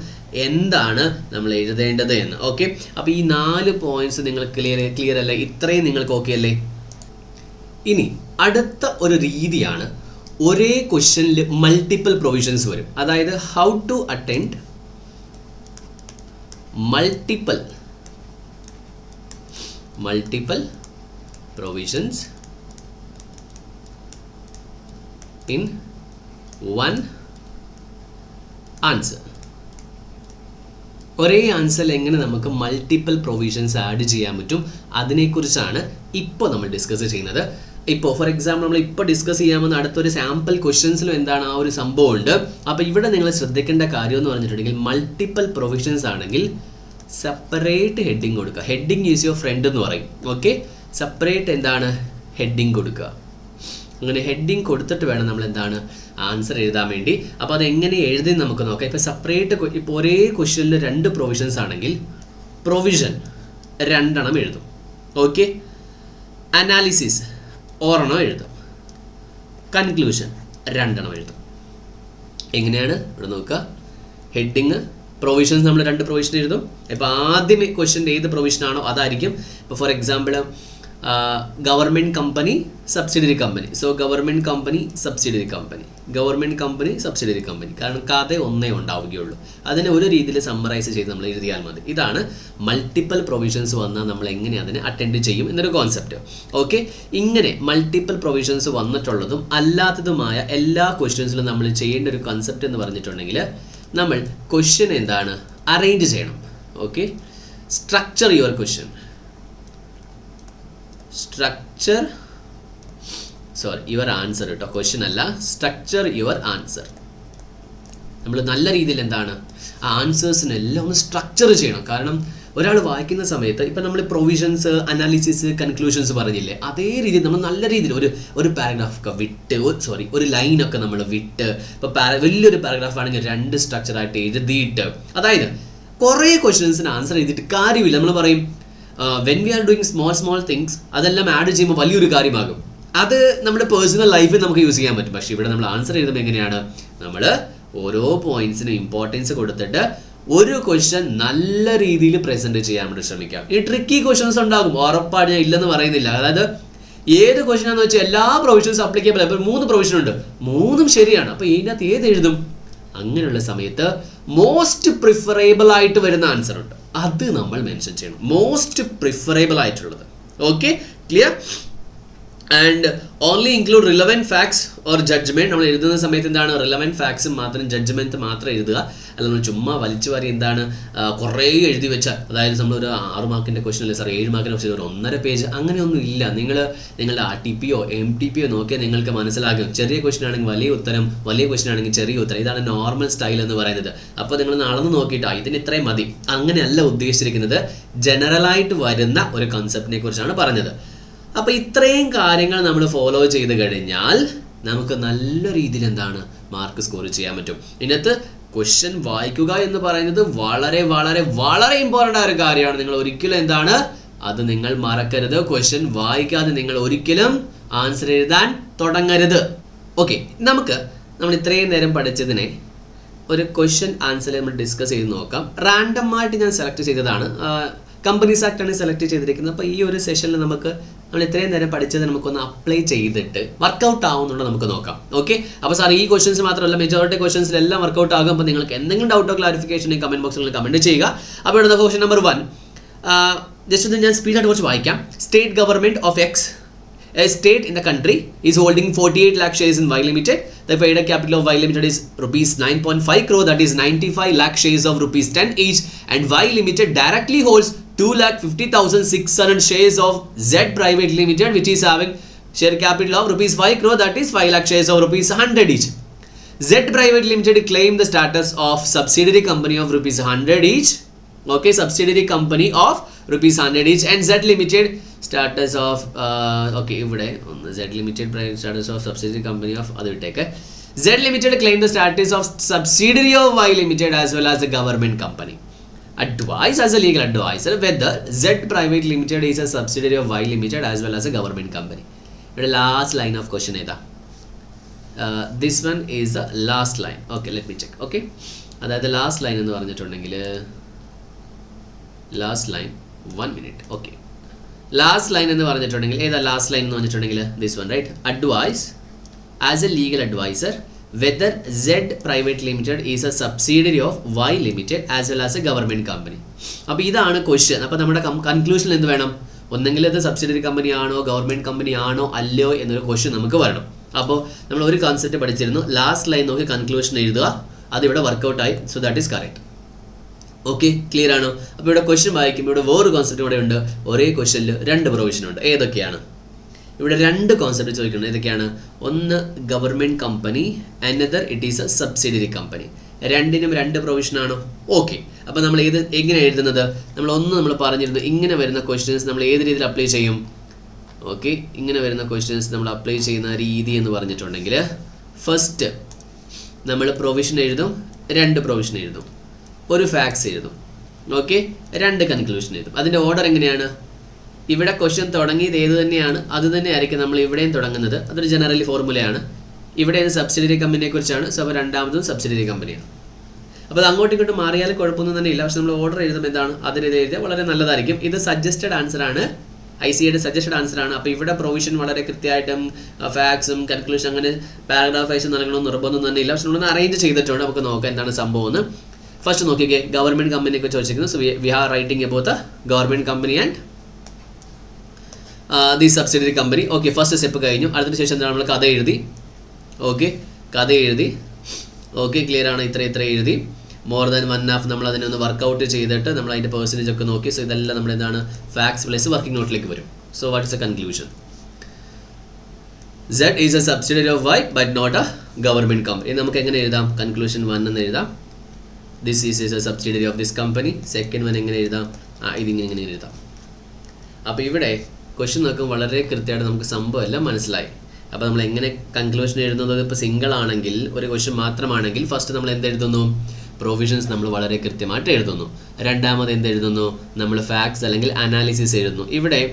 എന്താണ് നമ്മൾ എഴുതേണ്ടത് എന്ന്. ഓക്കെ, അപ്പോൾ ഈ 4 പോയിന്റ്സ് നിങ്ങൾ ക്ലിയർ അല്ലേ? ഇത്രയും നിങ്ങൾക്ക് ഓക്കെ അല്ലേ? ഇനി അടുത്ത ഒരു രീതിയാണ്, ഒരേ ക്വസ്റ്റ്യനിൽ മൾട്ടിപ്പിൾ പ്രൊവിഷൻസ് വരും. അതായത് how to attend multiple provisions in one answer. ഒരേ ആൻസറിൽ എങ്ങനെ നമുക്ക് മൾട്ടിപ്പിൾ പ്രൊവിഷൻസ് ആഡ് ചെയ്യാൻ പറ്റും, അതിനെക്കുറിച്ചാണ് ഇപ്പോൾ നമ്മൾ ഡിസ്കസ് ചെയ്യുന്നത്. ഇപ്പോൾ ഫോർ എക്സാമ്പിൾ നമ്മൾ ഇപ്പോൾ ഡിസ്കസ് ചെയ്യാമെന്ന് അടുത്തൊരു സാമ്പിൾ ക്വസ്റ്റ്യൻസിലും എന്താണ് ആ ഒരു സംഭവം ഉണ്ട്. അപ്പോൾ ഇവിടെ നിങ്ങൾ ശ്രദ്ധിക്കേണ്ട കാര്യം എന്ന് പറഞ്ഞിട്ടുണ്ടെങ്കിൽ മൾട്ടിപ്പിൾ പ്രൊവിഷൻസ് ആണെങ്കിൽ സെപ്പറേറ്റ് ഹെഡിങ് കൊടുക്കുക. ഹെഡിങ് ഈസ് യുവർ ഫ്രണ്ട് എന്ന് പറയും. ഓക്കെ, സെപ്പറേറ്റ് എന്താണ് ഹെഡിങ് കൊടുക്കുക. അങ്ങനെ ഹെഡിങ് കൊടുത്തിട്ട് വേണം നമ്മൾ എന്താണ് ആൻസർ എഴുതാൻ വേണ്ടി. അപ്പോൾ അതെങ്ങനെ എഴുതി നമുക്ക് നോക്കാം. ഇപ്പോൾ സെപ്പറേറ്റ്, ഇപ്പോൾ ഒരേ ക്വസ്റ്റ്യനിൽ 2 പ്രൊവിഷൻസ് ആണെങ്കിൽ പ്രൊവിഷൻ 2 എഴുതും. ഓക്കെ, അനാലിസിസ് 1 എഴുതും, കൺക്ലൂഷൻ 2 എഴുതും. എങ്ങനെയാണ് ഇവിടെ നോക്കുക? ഹെഡിങ് പ്രൊവിഷൻസ് നമ്മൾ 2 പ്രൊവിഷൻ എഴുതും. ഇപ്പോൾ ആദ്യമേ ക്വസ്റ്റ്യൻ്റെ ഏത് പ്രൊവിഷനാണോ അതായിരിക്കും. ഇപ്പോൾ for example government company subsidiary company. So government company subsidiary company, കാരണം കഥ ഒന്നേ ഉണ്ടാവുകയുള്ളൂ. അതിനെ ഒരു രീതിയിൽ സമ്മറൈസ് ചെയ്ത് നമ്മൾ എഴുതിയാൽ മതി. ഇതാണ് മൾട്ടിപ്പിൾ പ്രൊവിഷൻസ് വന്നാൽ നമ്മൾ എങ്ങനെ അതിനെ അറ്റൻഡ് ചെയ്യും എന്നൊരു കോൺസെപ്റ്റ്. ഓക്കെ, ഇങ്ങനെ മൾട്ടിപ്പിൾ പ്രൊവിഷൻസ് വന്നിട്ടുള്ളതും അല്ലാത്തതുമായ എല്ലാ ക്വസ്റ്റ്യൻസിലും നമ്മൾ ചെയ്യേണ്ട ഒരു കോൺസെപ്റ്റ് എന്ന് പറഞ്ഞിട്ടുണ്ടെങ്കിൽ നമ്മൾ ക്വസ്റ്റ്യൻ എന്താണ് അറേഞ്ച് ചെയ്യണം. Okay, structure your question. Your answer കേട്ടോ, ക്വസ്റ്റ്യൻ അല്ല. Structure your answer. നമ്മൾ നല്ല രീതിയിൽ എന്താണ് ആ ആൻസേഴ്സിനെല്ലാം ഒന്ന് സ്ട്രക്ചർ ചെയ്യണം. കാരണം ഒരാൾ വായിക്കുന്ന സമയത്ത് ഇപ്പം നമ്മൾ പ്രൊവിഷൻസ്, അനാലിസിസ്, കൺക്ലൂഷൻസ് പറഞ്ഞില്ലേ, അതേ രീതിയിൽ നമ്മൾ നല്ല രീതിയിൽ ഒരു പാരഗ്രാഫൊക്കെ വിട്ട് ഒരു ലൈനൊക്കെ നമ്മൾ വിട്ട്, ഇപ്പോൾ വലിയൊരു പാരഗ്രാഫ് ആണെങ്കിൽ 2 സ്ട്രക്ചറായിട്ട് എഴുതിയിട്ട്, അതായത് കുറേ ക്വസ്റ്റ്യൻസിന് ആൻസർ എഴുതിയിട്ട് കാര്യമില്ല. നമ്മൾ പറയും when we are doing small things, അതെല്ലാം ആഡ് ചെയ്യുമ്പോൾ വലിയൊരു കാര്യമാകും. അത് നമ്മുടെ പേഴ്സണൽ ലൈഫിൽ നമുക്ക് യൂസ് ചെയ്യാൻ പറ്റും. പക്ഷേ ഇവിടെ നമ്മൾ ആൻസർ എഴുതുമ്പോൾ എങ്ങനെയാണ്, നമ്മൾ ഓരോ പോയിന്റ്സിനും ഇമ്പോർട്ടൻസ് കൊടുത്തിട്ട് ഒരു ക്വസ്റ്റ്യൻ നല്ല രീതിയിൽ പ്രസന്റ് ചെയ്യാൻ വേണ്ടി ശ്രമിക്കാം. ഈ ട്രിക്കി ക്വസ്റ്റ്യൻസ് ഉണ്ടാകും, ഉറപ്പാണ്, ഞാൻ ഇല്ലെന്ന് പറയുന്നില്ല. അതായത് ഏത് ക്വസ്റ്റ്യൻ ആണെന്ന് വെച്ചാൽ എല്ലാ പ്രൊവിഷൻസും അപ്ലിക്കബിൾ. അപ്പോൾ 3 പ്രൊവിഷൻ ഉണ്ട്, 3ഉം ശരിയാണ്. അപ്പോൾ ഇതിനകത്ത് ഏത് എഴുതും? അങ്ങനെയുള്ള സമയത്ത് മോസ്റ്റ് പ്രിഫറേബിൾ ആയിട്ട് വരുന്ന ആൻസർ ഉണ്ട്, അത് നമ്മൾ മെൻഷൻ ചെയ്യണം. മോസ്റ്റ് പ്രിഫറേബിൾ ആയിട്ടുള്ളത്. Okay, clear? And only include relevant facts or judgement. നമ്മൾ എഴുതുന്ന സമയത്ത് എന്താണ്, റിലവൻറ്റ് ഫാക്ട്സ് മാത്രം, ജഡ്ജ്മെൻറ്റ് മാത്രം എഴുതുക. അല്ല നമ്മൾ ചുമ്മാ വലിച്ചു വാരി എന്താണ് കുറേ എഴുതി വെച്ചാൽ, അതായത് നമ്മളൊരു 6 മാർക്കിൻ്റെ ക്വസ്റ്റൻ അല്ലേ സാർ, 7 മാർക്കിൻ്റെ ക്വസ്റ്റൻ ഒരു 1.5 പേജ്, അങ്ങനെയൊന്നും ഇല്ല. നിങ്ങളുടെ RTPയോ MTPയോ നോക്കിയാൽ നിങ്ങൾക്ക് മനസ്സിലാകും. ചെറിയ ക്വസ്റ്റൻ ആണെങ്കിൽ വലിയ ഉത്തരം, വലിയ ക്വസ്റ്റൻ ആണെങ്കിൽ ചെറിയ ഉത്തരം. ഇതാണ് നോർമൽ സ്റ്റൈൽ എന്ന് പറയുന്നത്. അപ്പോൾ നിങ്ങൾ നടന്ന് നോക്കിയിട്ട് ഇതിന് ഇത്രയും മതി, അങ്ങനെയല്ല ഉദ്ദേശിച്ചിരിക്കുന്നത്. ജനറലായിട്ട് വരുന്ന ഒരു കൺസെപ്റ്റിനെ കുറിച്ചാണ് പറഞ്ഞത്. അപ്പോൾ ഇത്രയും കാര്യങ്ങൾ നമ്മൾ ഫോളോ ചെയ്ത് കഴിഞ്ഞാൽ നമുക്ക് നല്ല രീതിയിൽ എന്താണ് മാർക്ക് സ്കോർ ചെയ്യാൻ പറ്റും. ഇതിനകത്ത് ക്വസ്റ്റ്യൻ വായിക്കുക എന്ന് പറയുന്നത് വളരെ വളരെ വളരെ ഇമ്പോർട്ടൻ്റ് ആയ ഒരു കാര്യമാണ്. നിങ്ങൾ ഒരിക്കലും എന്താണ് അത് നിങ്ങൾ മറക്കരുത്. ക്വസ്റ്റ്യൻ വായിക്കാതെ നിങ്ങൾ ഒരിക്കലും ആൻസർ എഴുതാൻ തുടങ്ങരുത്. ഓക്കെ, നമ്മൾ ഇത്രയും നേരം പഠിച്ചതിനെ ഒരു ക്വസ്റ്റ്യൻ ആൻസർ നമ്മൾ ഡിസ്കസ് ചെയ്ത് നോക്കാം. റാൻഡം ആയിട്ട് ഞാൻ സെലക്ട് ചെയ്തതാണ്, കമ്പനീസ് ആക്ട് ആണ് സെലക്ട് ചെയ്തിരിക്കുന്നത്. അപ്പോൾ ഈ ഒരു സെഷനിൽ നമ്മൾ ഇത്രയും നേരം പഠിച്ചത് നമുക്കൊന്ന് അപ്ലൈ ചെയ്തിട്ട് വർക്കൗട്ട് ആവുന്നുണ്ടോ നമുക്ക് നോക്കാം. ഓക്കെ, അപ്പോൾ സാർ ഈ ക്വസ്റ്റൻസ് മാത്രമല്ല, മെജോറിറ്റി ക്വസ്റ്റൻസിലെല്ലാം വർക്കൗട്ട് ആകും. അപ്പോൾ നിങ്ങൾക്ക് എന്തെങ്കിലും ഡൗട്ടോ ക്ലാരിഫിക്കേഷൻ കമൻറ്റ് ബോക്സിൽ കമൻറ്റ് ചെയ്യുക. അപ്പോൾ ഇവിടെ ക്വസ്റ്റൻ നമ്പർ 1 ജസ്റ്റ് ഒന്ന് ഞാൻ സ്പീഡായിട്ട് കുറച്ച് വായിക്കാം. State government of X A state in the country is holding 48 lakh shares in Y Limited. The paid-up capital of Y Limited is rupees 9.5 crore, that is 95 lakh shares of rupees 10 each, and Y Limited directly holds 2,50,600 shares of Z Private Limited, which is having share capital of rupees 5 crore, that is 5 lakh shares of rupees 100 each. Z Private Limited claimed the status of subsidiary company of rupees 100 each. Okay, subsidiary company of rupees 100 each, and Z Limited status of ഇവിടെ Z Limited private status of subsidiary company of അത് വിട്ടേക്ക്. Z Limited claim the status of subsidiary of Y Limited as well as a government company. Advise as a legal advisor whether Z Private Limited is a subsidiary of Y Limited as well as a government company. ഇവിടെ last line of question ഏതാ? This one is the last line. Okay, let me check. Okay, അതായത് last line എന്ന് പറഞ്ഞിട്ടുണ്ടെങ്കിൽ last line 1 minute. Okay, last line എന്ന് പറഞ്ഞിട്ടുണ്ടെങ്കിൽ ഏതാ last line എന്ന് പറഞ്ഞിട്ടുണ്ടെങ്കിൽ this one, right? Advise as a legal advisor whether Z private limited is a subsidiary of Y limited as well as a government company. അപ്പോൾ ഇതാണ് question. അപ്പോൾ നമ്മുടെ കൺക്ലൂഷനിൽ എന്ത് വേണം? ഒന്നെങ്കിൽ ഇത് സബ്സിഡിയറി കമ്പനി ആണോ ഗവൺമെൻറ് കമ്പനി ആണോ അല്ലയോ എന്നൊരു ക്വസ്റ്റ്യൻ നമുക്ക് വരണം. അപ്പോൾ നമ്മൾ ഒരു കോൺസെപ്റ്റ് പഠിച്ചിരുന്നു, ലാസ്റ്റ് ലൈൻ നോക്കി കൺക്ലൂഷൻ എഴുതുക, അതിവിടെ വർക്കൗട്ടായി. So that is correct. Okay, clear ആണോ? അപ്പോൾ ഇവിടെ ക്വസ്റ്റ്യൻ വായിക്കുമ്പോൾ ഇവിടെ വേറൊരു കോൺസെപ്റ്റ് കൂടെ ഉണ്ട്. ഒരേ ക്വസ്റ്റ്യനിൽ 2 പ്രൊവിഷൻ ഉണ്ട്. ഏതൊക്കെയാണ്? ഇവിടെ 2 കോൺസെപ്റ്റ് ചോദിക്കുന്നത്. ഏതൊക്കെയാണ്? ഒന്ന് government company, another it is a subsidiary company. രണ്ടിനും 2 പ്രൊവിഷൻ ആണോ? ഓക്കെ, അപ്പോൾ നമ്മൾ എങ്ങനെ എഴുതുന്നത്? നമ്മൾ പറഞ്ഞിരുന്നു ഇങ്ങനെ വരുന്ന ക്വസ്റ്റ്യൻസ് നമ്മൾ ഏത് രീതിയിൽ അപ്ലൈ ചെയ്യും? ഓക്കെ, ഇങ്ങനെ വരുന്ന ക്വസ്റ്റ്യൻസ് നമ്മൾ അപ്ലൈ ചെയ്യുന്ന രീതി എന്ന് പറഞ്ഞിട്ടുണ്ടെങ്കിൽ ഫസ്റ്റ് നമ്മൾ പ്രൊവിഷൻ എഴുതും, 2 പ്രൊവിഷൻ എഴുതും, ഒരു ഫാക്ട്സ് എഴുതും. ഓക്കെ, 2 കൺക്ലൂഷൻ എഴുതും. അതിൻ്റെ ഓർഡർ എങ്ങനെയാണ്? ഇവിടെ ക്വസ്റ്റ്യൻ തുടങ്ങിയത് ഏത് തന്നെയാണ് അത് തന്നെ ആയിരിക്കും നമ്മൾ ഇവിടെയും തുടങ്ങുന്നത്. അതൊരു ജനറലി ഫോർമുലയാണ്. ഇവിടെ സബ്സിഡിയറി കമ്പനിയെ കുറിച്ചാണ്. സോ അപ്പോൾ രണ്ടാമതും സബ്സിഡിയറി കമ്പനിയാണ്. അപ്പോൾ അത് അങ്ങോട്ടും ഇങ്ങോട്ടും മാറിയാലും കുഴപ്പമൊന്നും തന്നെ ഇല്ല. പക്ഷെ നമ്മൾ ഓർഡർ എഴുതുമ്പോൾ എന്താണ് അതിനെതിരെ എഴുതിയാൽ വളരെ നല്ലതായിരിക്കും. ഇത് സജസ്റ്റഡ് ആൻസർ ആണ്, ICAയുടെ സജസ്റ്റഡ് ആൻസർ ആണ്. അപ്പോൾ ഇവിടെ പ്രൊവിഷൻ വളരെ കൃത്യമായിട്ടും ഫാക്ട്സും കൺക്ലൂഷൻ അങ്ങനെ പാരഗ്രാഫ് വൈസ് നൽകണമെന്ന് നിർബന്ധം തന്നെ ഇല്ല. പക്ഷെ നമ്മളൊന്ന് അറേഞ്ച് ചെയ്തിട്ടുണ്ട്. നമുക്ക് നോക്കാം എന്താണ് സംഭവം എന്ന്. ഫസ്റ്റ് നോക്കിക്കേ, ഗവൺമെൻറ് കമ്പനിയെ കുറിച്ച് ചോദിച്ചിരിക്കുന്നു. So we are writing about the government company and the subsidiary company. Okay, first step കഴിഞ്ഞു. അതിന് ശേഷം എന്താണ് നമ്മൾ കഥ എഴുതി. ഓക്കെ, കഥ എഴുതി. ഓക്കെ, ക്ലിയർ ആണ്? ഇത്ര എഴുതി. മോർ ദാൻ 1.5 നമ്മൾ അതിനൊന്ന് വർക്കൗട്ട് ചെയ്തിട്ട് നമ്മൾ അതിൻ്റെ പെർസെൻറ്റേജ് ഒക്കെ നോക്കി. സോ ഇതെല്ലാം നമ്മൾ എന്താണ് ഫാക്ട്സ് പ്ലസ് വർക്കിംഗ് നോട്ടിലേക്ക് വരും. So what is A conclusion? Z is a subsidiary of Y but not a government company. ഇനി നമുക്ക് എങ്ങനെ എഴുതാം? കൺക്ലൂഷൻ 1 എന്ന് എഴുതാം. This is a subsidiary of this company. Second one എങ്ങനെ എഴുതാം? ഇതിങ്ങനെ എഴുതാം. അപ്പോൾ ഇവിടെ ക്വസ്റ്റ്യൻ നോക്കുമ്പോൾ വളരെ കൃത്യമായിട്ട് നമുക്ക് സംഭവം എല്ലാം മനസ്സിലായി. അപ്പോൾ നമ്മൾ എങ്ങനെ കൺക്ലൂഷൻ എഴുതുന്നത്? ഇപ്പോൾ സിംഗിൾ ആണെങ്കിൽ, ഒരു ക്വസ്റ്റ്യൻ മാത്രമാണെങ്കിൽ ഫസ്റ്റ് നമ്മൾ എന്തെഴുതുന്നു? പ്രൊവിഷൻസ് നമ്മൾ വളരെ കൃത്യമായിട്ട് എഴുതുന്നു. രണ്ടാമത് എന്തെഴുതുന്നു? നമ്മൾ ഫാക്ട്സ് അല്ലെങ്കിൽ അനാലിസിസ് എഴുതുന്നു. ഇവിടെ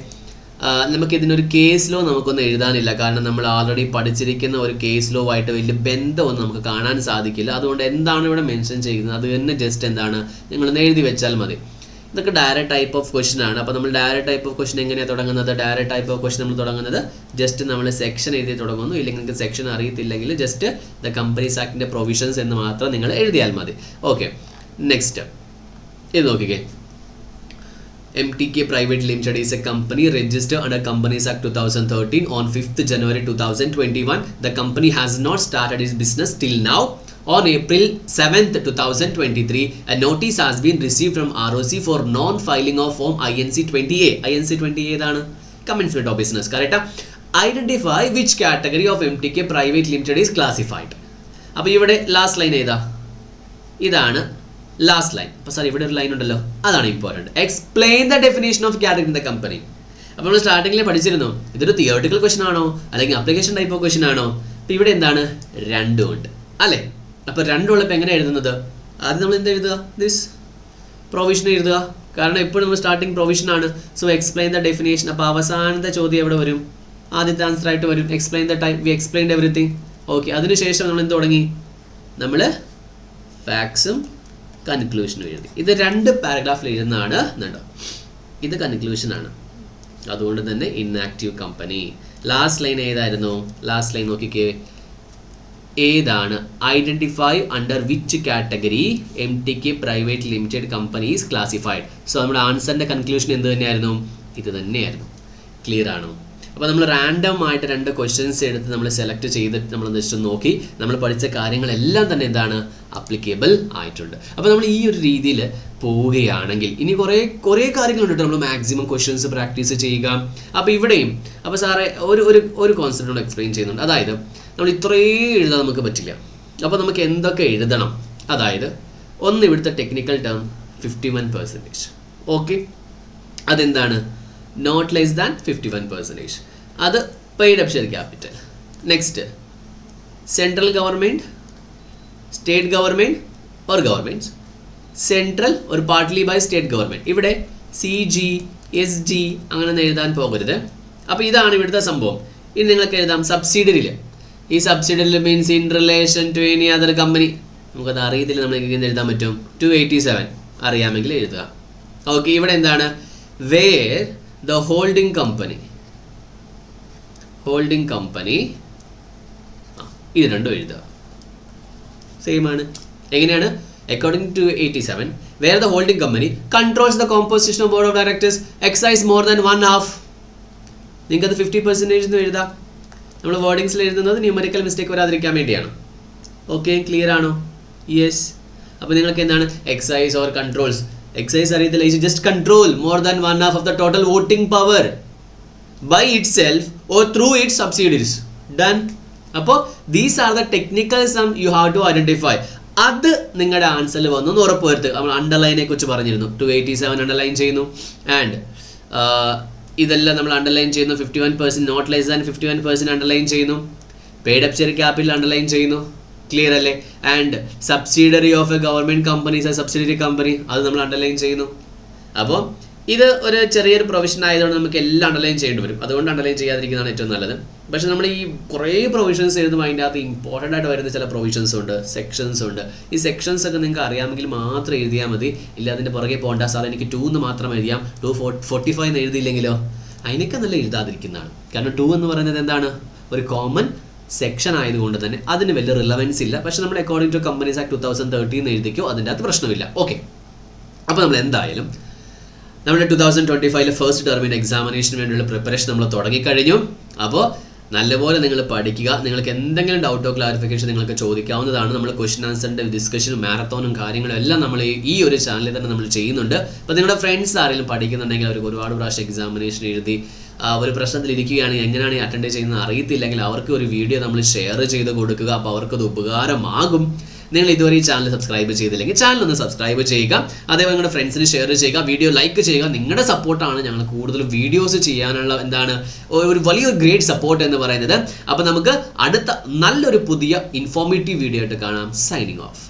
നമുക്കിതിനൊരു കേസ് ലോ നമുക്കൊന്നും എഴുതാനില്ല. കാരണം നമ്മൾ ഓൾറെഡി പഠിച്ചിരിക്കുന്ന ഒരു കേസ് ലോ ആയിട്ട് വലിയ ബന്ധമൊന്നും നമുക്ക് കാണാൻ സാധിക്കില്ല. അതുകൊണ്ട് എന്താണ് ഇവിടെ മെൻഷൻ ചെയ്യുന്നത് അത് തന്നെ ജസ്റ്റ് എന്താണ് നിങ്ങളൊന്ന് എഴുതി വെച്ചാൽ മതി. ഇതൊക്കെ ഡയറക്റ്റ് ടൈപ്പ് ഓഫ് ക്വസ്റ്റൻ ആണ്. അപ്പോൾ നമ്മൾ ഡയറക്റ്റ് ടൈപ്പ് ഓഫ് ക്വസ്റ്റൻ എങ്ങനെയാണ് തുടങ്ങുന്നത്? ഡയറക്റ്റ് ടൈപ്പ് ഓഫ് ക്വസ്റ്റൻ നമ്മൾ തുടങ്ങുന്നത് ജസ്റ്റ് നമ്മൾ സെക്ഷൻ എഴുതി തുടങ്ങുന്നു. ഇല്ലെങ്കിൽ നിങ്ങൾക്ക് സെക്ഷൻ അറിയത്തില്ലെങ്കിൽ ജസ്റ്റ് ദ കമ്പനീസ് ആക്ടിൻ്റെ പ്രൊവിഷൻസ് എന്ന് മാത്രം നിങ്ങൾ എഴുതിയാൽ മതി. ഓക്കെ, നെക്സ്റ്റ് ഇത് നോക്കിക്കേ. MTK Private Limited is a company registered under Companies Act 2013 on 5th January 2021. The company has not started its business till now. On April 7th 2023, a notice has been received from ROC for non-filing of Form INC 20A. INC 20A ഏതാണ്? Commencement of business. Correct? Identify which category of MTK Private Limited is classified. അപ്പോൾ ഇവിടെ last line ഏതാ? ഇതാണ് last line. അപ്പോൾ sir ഇവിടെ ഒരു line ഉണ്ടല്ലോ, അതാണ് important. Explain the definition of category in the company. അപ്പോൾ നമ്മൾ സ്റ്റാർട്ടിങ്ങിൽ പഠിച്ചിരുന്നു ഇതൊരു തിയോറിറ്റിക്കൽ ക്വസ്റ്റൻ ആണോ അല്ലെങ്കിൽ അപ്ലിക്കേഷൻ ടൈപ്പ് ഓഫ് ക്വസ്റ്റൻ ആണോ? അപ്പോൾ ഇവിടെ എന്താണ്? രണ്ടും ഉണ്ട് അല്ലേ? അപ്പോൾ രണ്ടും ഉള്ളപ്പോൾ എങ്ങനെ എഴുതുന്നത്? ആദ്യം നമ്മൾ എന്ത് എഴുതുക? ദിസ് പ്രൊവിഷൻ എഴുതുക. കാരണം എപ്പോഴും നമ്മൾ സ്റ്റാർട്ടിങ് പ്രൊവിഷൻ ആണ്. So explain the definition. അപ്പോൾ അവസാനത്തെ ചോദ്യം എവിടെ വരും? ആദ്യത്തെ ആൻസർ ആയിട്ട് വരും. Explain the type, we explained everything. Okay, അതിനുശേഷം നമ്മൾ എന്ത് തുടങ്ങി? നമ്മൾ ഫാക്ട്സും കൺക്ലൂഷനും എഴുതി. ഇത് രണ്ട് പാരഗ്രാഫിൽ എഴുതുന്നതാണ് എന്നുണ്ടോ? ഇത് കൺക്ലൂഷനാണ്. അതുകൊണ്ട് തന്നെ ഇൻആക്റ്റീവ് കമ്പനി. ലാസ്റ്റ് ലൈൻ ഏതായിരുന്നു? ലാസ്റ്റ് ലൈൻ നോക്കിക്കേ, ഏതാണ്? Identify under which category MTK private limited company is classified. So നമ്മുടെ ആൻസറിൻ്റെ കൺക്ലൂഷൻ എന്ത് തന്നെയായിരുന്നു? ഇത് തന്നെയായിരുന്നു. ക്ലിയർ ആണോ? അപ്പോൾ നമ്മൾ റാൻഡം ആയിട്ട് രണ്ട് ക്വസ്റ്റ്യൻസ് എടുത്ത് നമ്മൾ സെലക്ട് ചെയ്തിട്ട് നമ്മൾ ജസ്റ്റ് നോക്കി നമ്മൾ പഠിച്ച കാര്യങ്ങളെല്ലാം തന്നെ എന്താണ് അപ്ലിക്കബിൾ ആയിട്ടുണ്ട്. അപ്പോൾ നമ്മൾ ഈ ഒരു രീതിയിൽ പോവുകയാണെങ്കിൽ ഇനി കുറേ കാര്യങ്ങളുണ്ട് കേട്ടോ. നമ്മൾ മാക്സിമം ക്വസ്റ്റ്യൻസ് പ്രാക്ടീസ് ചെയ്യുക. അപ്പോൾ ഇവിടെയും അപ്പോൾ സാറേ ഒരു കോൺസെപ്റ്റ് നമ്മൾ എക്സ്പ്ലെയിൻ ചെയ്യുന്നുണ്ട്. അതായത് നമ്മൾ ഇത്രയും എഴുതാൻ നമുക്ക് പറ്റില്ല. അപ്പോൾ നമുക്ക് എന്തൊക്കെ എഴുതണം? അതായത് ഒന്ന് ഇവിടുത്തെ ടെക്നിക്കൽ ടേം 51%. ഓക്കെ, അതെന്താണ്? Not less than 51%. അത് paid up share capital. Next central government, state government or governments, central ഒരു പാർട്ട്ലി ബൈ സ്റ്റേറ്റ് ഗവൺമെൻറ്. ഇവിടെ CG SG അങ്ങനെ എഴുതാൻ പോകരുത്. അപ്പോൾ ഇതാണ് ഇവിടുത്തെ സംഭവം. ഇനി നിങ്ങൾക്ക് എഴുതാം സബ്സിഡിയറിയിൽ. ഈ സബ്സിഡിയറിയിൽ means in relation to any other company. നമുക്കത് അറിയത്തില്ല, നമ്മൾ എന്ത് എഴുതാൻ പറ്റും? 287 അറിയാമെങ്കിൽ എഴുതുക. ഓക്കെ, ഇവിടെ എന്താണ്? വേർ the holding company ഇത് രണ്ടും എഴുതുക. സെയിം ആണ്. എങ്ങനെയാണ്? according to 87 where the holding company controls the composition of board of directors exercise more than 1/2. നിങ്ങൾക്കത് 50% എന്ന് എഴുതാം. നമ്മൾ വേർഡിങ്സിൽ എഴുതുന്നത് ന്യൂമറിക്കൽ മിസ്റ്റേക്ക് വരാതിരിക്കാൻ വേണ്ടിയാണ്. ഓക്കെ, ക്ലിയർ ആണോ? യെസ്. അപ്പോൾ നിങ്ങൾക്ക് എന്താണ്? Excise or controls. Exercise അറിയത്തില്ല, is just control more than 1/2 of the total voting power by itself or through its subsidiaries. Done. അപ്പോൾ these are the technical sum you have to identify. അത് നിങ്ങളുടെ ആൻസറിൽ വന്നു എന്ന് ഉറപ്പ് വരുത്തുക. നമ്മൾ അണ്ടർലൈനെ കുറിച്ച് പറഞ്ഞിരുന്നു. 287 അണ്ടർലൈൻ ചെയ്യുന്നു. ആൻഡ് ഇതെല്ലാം നമ്മൾ അണ്ടർലൈൻ ചെയ്യുന്നു. 51% നോട്ട് ലെസ് ദാൻ 51% അണ്ടർലൈൻ ചെയ്യുന്നു. Paid up share capital underline ചെയ്യുന്നു. ക്ലിയർ അല്ലേ? And subsidiary of A government company is A subsidiary company, അത് നമ്മൾ അണ്ടർലൈൻ ചെയ്യുന്നു. അപ്പോൾ ഇത് ഒരു ചെറിയൊരു പ്രൊവിഷൻ ആയതുകൊണ്ട് നമുക്ക് എല്ലാം അണ്ടർലൈൻ ചെയ്യേണ്ടി വരും. അതുകൊണ്ട് അണ്ടർലൈൻ ചെയ്യാതിരിക്കുന്നതാണ് ഏറ്റവും നല്ലത്. പക്ഷേ നമ്മൾ ഈ കുറേ പ്രൊവിഷൻസ് എഴുതുമ്പോൾ അതിൻ്റെ അകത്ത് ഇമ്പോർട്ടൻ്റ് ആയിട്ട് വരുന്ന ചില പ്രൊവിഷൻസ് ഉണ്ട്, സെക്ഷൻസ് ഉണ്ട്. ഈ സെക്ഷൻസ് ഒക്കെ നിങ്ങൾക്ക് അറിയാമെങ്കിൽ മാത്രം എഴുതിയാൽ മതി. ഇല്ല അതിൻ്റെ പുറകെ പോകേണ്ട, സാർ എനിക്ക് 2 എന്ന് മാത്രം എഴുതിയാം, 245 എന്ന് എഴുതിയില്ലെങ്കിലോ? അതിനൊക്കെ നല്ല എഴുതാതിരിക്കുന്നതാണ്. കാരണം 2 എന്ന് പറയുന്നത് എന്താണ്? ഒരു കോമൺ സെക്ഷൻ ആയതുകൊണ്ട് തന്നെ അതിന് വലിയ റിലവൻസ് ഇല്ല. പക്ഷേ നമ്മൾ അക്കോർഡിംഗ് ടു കമ്പനീസ് ആക്ട് 2013 എഴുതിക്കോ, അതിൻ്റെ അകത്ത് പ്രശ്നമില്ല. ഓക്കെ, അപ്പോൾ നമ്മൾ എന്തായാലും നമ്മുടെ 2025 ഫസ്റ്റ് ടേമിൻ്റെ എക്സാമിനേഷന് വേണ്ടിയുള്ള പ്രിപ്പറേഷൻ നമ്മൾ തുടങ്ങിക്കഴിഞ്ഞു. അപ്പോൾ നല്ലപോലെ നിങ്ങൾ പഠിക്കുക. നിങ്ങൾക്ക് എന്തെങ്കിലും ഡൗട്ടോ ക്ലാരിഫിക്കേഷൻ നിങ്ങൾക്ക് ചോദിക്കാവുന്നതാണ്. നമ്മൾ ക്വസ്റ്റ്യൻ ആൻസറിൻ്റെ ഡിസ്കഷനും മാരത്തോണും കാര്യങ്ങളും എല്ലാം നമ്മൾ ഈ ഒരു ചാനലിൽ തന്നെ നമ്മൾ ചെയ്യുന്നുണ്ട്. അപ്പോൾ നിങ്ങളുടെ ഫ്രണ്ട്സ് ആരെങ്കിലും പഠിക്കുന്നുണ്ടെങ്കിൽ അവർക്ക് ഒരുപാട് പ്രാവശ്യം എക്സാമിനേഷൻ എഴുതി ഒരു പ്രശ്നത്തിലിരിക്കുകയാണെങ്കിൽ എങ്ങനെയാണ് ഈ അറ്റൻഡ് ചെയ്യുന്നത് അറിയത്തില്ലെങ്കിൽ അവർക്ക് ഒരു വീഡിയോ നമ്മൾ ഷെയർ ചെയ്ത് കൊടുക്കുക. അപ്പോൾ അവർക്കത് ഉപകാരമാകും. നിങ്ങൾ ഇതുവരെ ഈ ചാനൽ സബ്സ്ക്രൈബ് ചെയ്തില്ലെങ്കിൽ ചാനൽ ഒന്ന് സബ്സ്ക്രൈബ് ചെയ്യുക. അതേപോലെ നിങ്ങളുടെ ഫ്രണ്ട്സിന് ഷെയർ ചെയ്യുക, വീഡിയോ ലൈക്ക് ചെയ്യുക. നിങ്ങളുടെ സപ്പോർട്ടാണ് ഞങ്ങൾ കൂടുതൽ വീഡിയോസ് ചെയ്യാനുള്ള ഒരു വലിയൊരു ഗ്രേറ്റ് സപ്പോർട്ട് എന്ന് പറയുന്നത്. അപ്പോൾ നമുക്ക് അടുത്ത നല്ലൊരു പുതിയ ഇൻഫോർമേറ്റീവ് വീഡിയോ ആയിട്ട് കാണാം. Signing off.